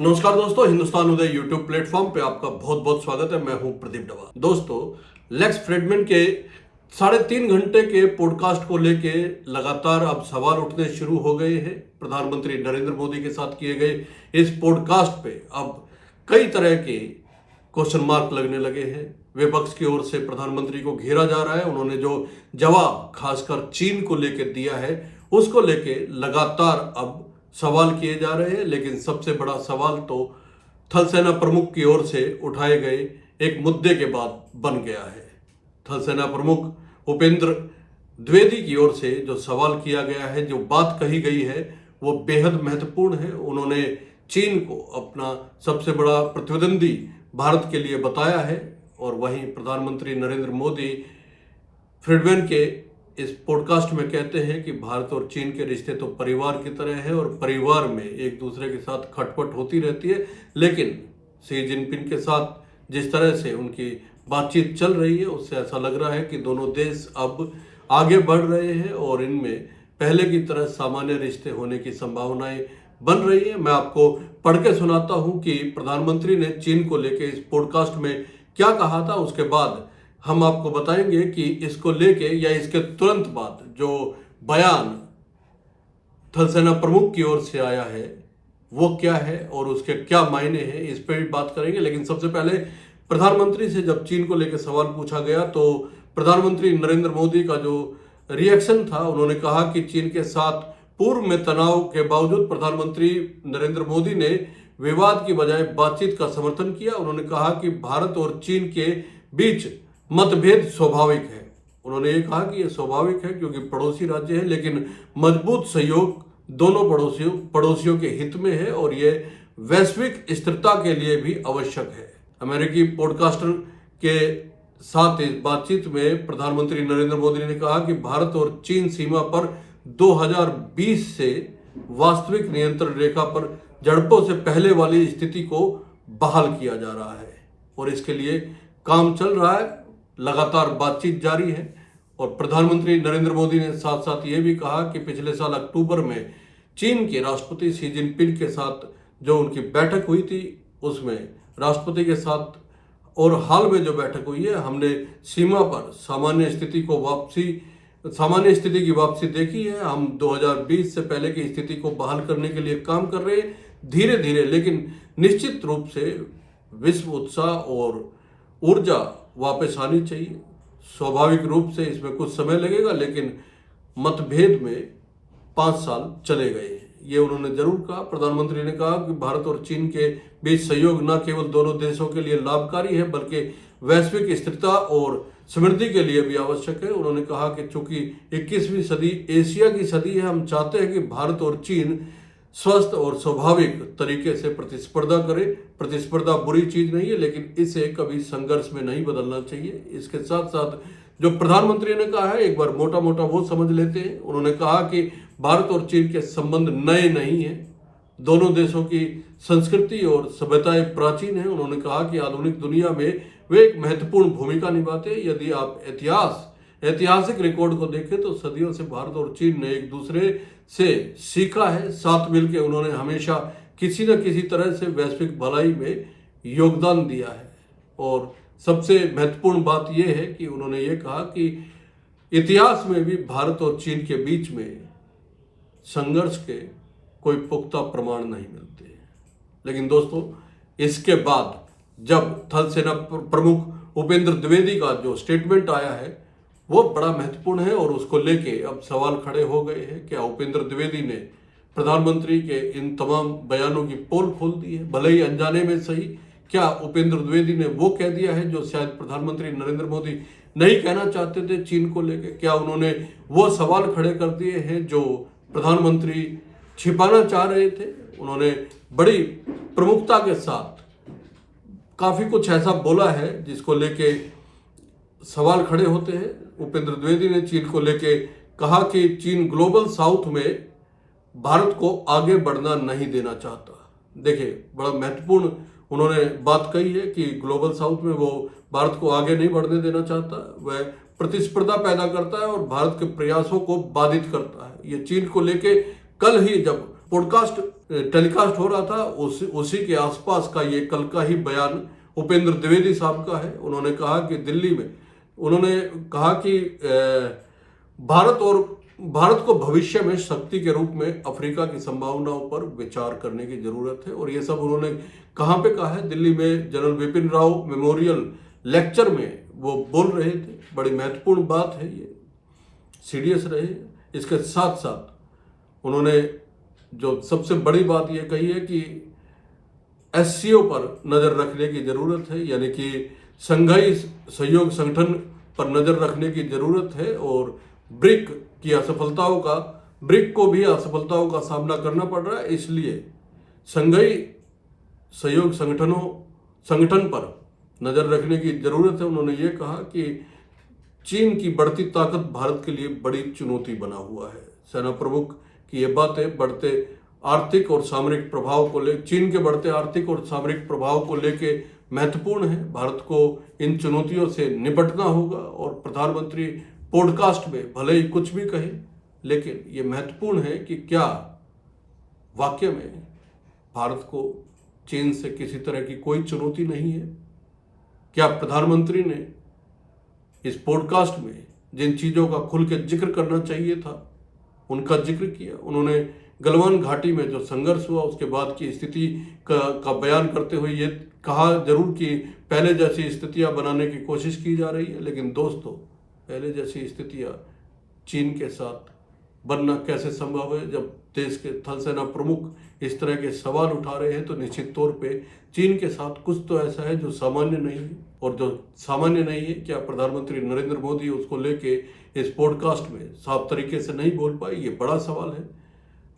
नमस्कार दोस्तों, हिंदुस्तान उदय YouTube platform पे आपका बहुत बहुत स्वागत है। मैं हूं प्रदीप डवा। दोस्तों, लेक्स फ्रेडमैन के 3.5 घंटे के पॉडकास्ट को लेके लगातार अब सवाल उठने शुरू हो गए हैं। प्रधानमंत्री नरेंद्र मोदी के साथ किए गए इस पॉडकास्ट पे अब कई तरह के क्वेश्चन मार्क लगने लगे हैं। विपक्ष की ओर से प्रधानमंत्री को घेरा जा रहा है। उन्होंने जो जवाब खासकर चीन को लेकर दिया है उसको लेके लगातार अब सवाल किए जा रहे हैं। लेकिन सबसे बड़ा सवाल तो थल सेना प्रमुख की ओर से उठाए गए एक मुद्दे के बाद बन गया है। थल सेना प्रमुख उपेंद्र द्विवेदी की ओर से जो सवाल किया गया है, जो बात कही गई है, वो बेहद महत्वपूर्ण है। उन्होंने चीन को अपना सबसे बड़ा प्रतिद्वंदी भारत के लिए बताया है और वहीं प्रधानमंत्री नरेंद्र मोदी फ्रीडमैन के इस पॉडकास्ट में कहते हैं कि भारत और चीन के रिश्ते तो परिवार की तरह है और परिवार में एक दूसरे के साथ खटपट होती रहती है। लेकिन शी जिनपिंग के साथ जिस तरह से उनकी बातचीत चल रही है उससे ऐसा लग रहा है कि दोनों देश अब आगे बढ़ रहे हैं और इनमें पहले की तरह सामान्य रिश्ते होने की संभावनाएं बन रही है। मैं आपको पढ़ के सुनाता हूं कि प्रधानमंत्री ने चीन को लेकर इस पॉडकास्ट में क्या कहा था। उसके बाद हम आपको बताएंगे कि इसको लेके या इसके तुरंत बाद जो बयान थल सेना प्रमुख की ओर से आया है वो क्या है और उसके क्या मायने हैं, इस पर भी बात करेंगे। लेकिन सबसे पहले प्रधानमंत्री से जब चीन को लेकर सवाल पूछा गया तो प्रधानमंत्री नरेंद्र मोदी का जो रिएक्शन था, उन्होंने कहा कि चीन के साथ पूर्व में तनाव के बावजूद प्रधानमंत्री नरेंद्र मोदी ने विवाद की बजाय बातचीत का समर्थन किया। उन्होंने कहा कि भारत और चीन के बीच मतभेद स्वाभाविक है। उन्होंने ये कहा कि यह स्वाभाविक है क्योंकि पड़ोसी राज्य है, लेकिन मजबूत सहयोग दोनों पड़ोसियों के हित में है और यह वैश्विक स्थिरता के लिए भी आवश्यक है। अमेरिकी पॉडकास्टर के साथ इस बातचीत में प्रधानमंत्री नरेंद्र मोदी ने कहा कि भारत और चीन सीमा पर 2020 से वास्तविक नियंत्रण रेखा पर झड़पों से पहले वाली स्थिति को बहाल किया जा रहा है और इसके लिए काम चल रहा है, लगातार बातचीत जारी है। और प्रधानमंत्री नरेंद्र मोदी ने साथ साथ ये भी कहा कि पिछले साल अक्टूबर में चीन के राष्ट्रपति शी जिनपिंग के साथ जो उनकी बैठक हुई थी उसमें राष्ट्रपति के साथ और हाल में जो बैठक हुई है, हमने सीमा पर सामान्य स्थिति की वापसी देखी है। हम 2020 से पहले की स्थिति को बहाल करने के लिए काम कर रहे हैं, धीरे धीरे लेकिन निश्चित रूप से विश्व उत्साह और ऊर्जा वापस आनी चाहिए। स्वाभाविक रूप से इसमें कुछ समय लगेगा, लेकिन मतभेद में 5 साल चले गए हैं, ये उन्होंने जरूर कहा। प्रधानमंत्री ने कहा कि भारत और चीन के बीच सहयोग न केवल दोनों देशों के लिए लाभकारी है बल्कि वैश्विक स्थिरता और समृद्धि के लिए भी आवश्यक है। उन्होंने कहा कि चूंकि 21वीं सदी एशिया की सदी है, हम चाहते हैं कि भारत और चीन स्वस्थ और स्वाभाविक तरीके से प्रतिस्पर्धा करे। प्रतिस्पर्धा बुरी चीज नहीं है, लेकिन इसे कभी संघर्ष में नहीं बदलना चाहिए। इसके साथ साथ जो प्रधानमंत्री ने कहा है, एक बार मोटा मोटा वो समझ लेते हैं। उन्होंने कहा कि भारत और चीन के संबंध नए नहीं हैं, दोनों देशों की संस्कृति और सभ्यताएं प्राचीन हैं। उन्होंने कहा कि आधुनिक दुनिया में वे एक महत्वपूर्ण भूमिका निभाते हैं। यदि आप ऐतिहासिक रिकॉर्ड को देखें तो सदियों से भारत और चीन ने एक दूसरे से सीखा है। साथ मिलकर उन्होंने हमेशा किसी न किसी तरह से वैश्विक भलाई में योगदान दिया है। और सबसे महत्वपूर्ण बात यह है कि उन्होंने ये कहा कि इतिहास में भी भारत और चीन के बीच में संघर्ष के कोई पुख्ता प्रमाण नहीं मिलते। लेकिन दोस्तों, इसके बाद जब थल सेना प्रमुख उपेंद्र द्विवेदी का जो स्टेटमेंट आया है वो बड़ा महत्वपूर्ण है और उसको लेके अब सवाल खड़े हो गए हैं। क्या उपेंद्र द्विवेदी ने प्रधानमंत्री के इन तमाम बयानों की पोल खोल दी है, भले ही अनजाने में सही? क्या उपेंद्र द्विवेदी ने वो कह दिया है जो शायद प्रधानमंत्री नरेंद्र मोदी नहीं कहना चाहते थे चीन को लेकर? क्या उन्होंने वो सवाल खड़े कर दिए हैं जो प्रधानमंत्री छिपाना चाह रहे थे? उन्होंने बड़ी प्रमुखता के साथ काफी कुछ ऐसा बोला है जिसको लेके सवाल खड़े होते हैं। उपेंद्र द्विवेदी ने चीन को लेके कहा कि चीन ग्लोबल साउथ में भारत को आगे बढ़ना नहीं देना चाहता। देखिए, बड़ा महत्वपूर्ण उन्होंने बात कही है कि ग्लोबल साउथ में वो भारत को आगे नहीं बढ़ने देना चाहता, वह प्रतिस्पर्धा पैदा करता है और भारत के प्रयासों को बाधित करता है। ये चीन को लेके कल ही जब पॉडकास्ट टेलीकास्ट हो रहा था उसी के आसपास का ये कल का ही बयान उपेंद्र द्विवेदी साहब का है। उन्होंने कहा कि दिल्ली में उन्होंने कहा कि भारत को भविष्य में शक्ति के रूप में अफ्रीका की संभावनाओं पर विचार करने की जरूरत है। और ये सब उन्होंने कहाँ पे कहा है? दिल्ली में general Bipin Rao memorial lecture में वो बोल रहे थे। बड़ी महत्वपूर्ण बात है, ये सीरियस रहे। इसके साथ साथ उन्होंने जो सबसे बड़ी बात ये कही है कि एससीओ पर नज़र रखने की ज़रूरत है, यानी कि शंघाई सहयोग संगठन पर नज़र रखने की ज़रूरत है। और ब्रिक को भी असफलताओं का सामना करना पड़ रहा है, इसलिए शंघाई सहयोग संगठन पर नज़र रखने की ज़रूरत है। उन्होंने ये कहा कि चीन की बढ़ती ताकत भारत के लिए बड़ी चुनौती बना हुआ है। सेना प्रमुख की ये बातें बढ़ते आर्थिक और सामरिक प्रभाव को चीन के बढ़ते आर्थिक और सामरिक प्रभाव को लेके महत्वपूर्ण है। भारत को इन चुनौतियों से निपटना होगा। और प्रधानमंत्री पॉडकास्ट में भले ही कुछ भी कहे, लेकिन ये महत्वपूर्ण है कि क्या वाकई में भारत को चीन से किसी तरह की कोई चुनौती नहीं है? क्या प्रधानमंत्री ने इस पॉडकास्ट में जिन चीज़ों का खुल के जिक्र करना चाहिए था उनका जिक्र किया? उन्होंने गलवान घाटी में जो संघर्ष हुआ उसके बाद की स्थिति का बयान करते हुए ये कहा जरूर कि पहले जैसी स्थितियां बनाने की कोशिश की जा रही है, लेकिन दोस्तों पहले जैसी स्थितियां चीन के साथ बनना कैसे संभव है? जब देश के थल सेना प्रमुख इस तरह के सवाल उठा रहे हैं तो निश्चित तौर पे चीन के साथ कुछ तो ऐसा है जो सामान्य नहीं है। और जो सामान्य नहीं है, क्या प्रधानमंत्री नरेंद्र मोदी उसको लेके इस पॉडकास्ट में साफ तरीके से नहीं बोल पाए? ये बड़ा सवाल है।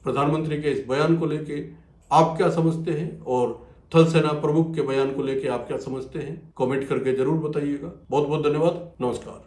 प्रधानमंत्री के इस बयान को लेके आप क्या समझते हैं? और थल सेना प्रमुख के बयान को लेके आप क्या समझते हैं? कमेंट करके जरूर बताइएगा। बहुत बहुत धन्यवाद। नमस्कार।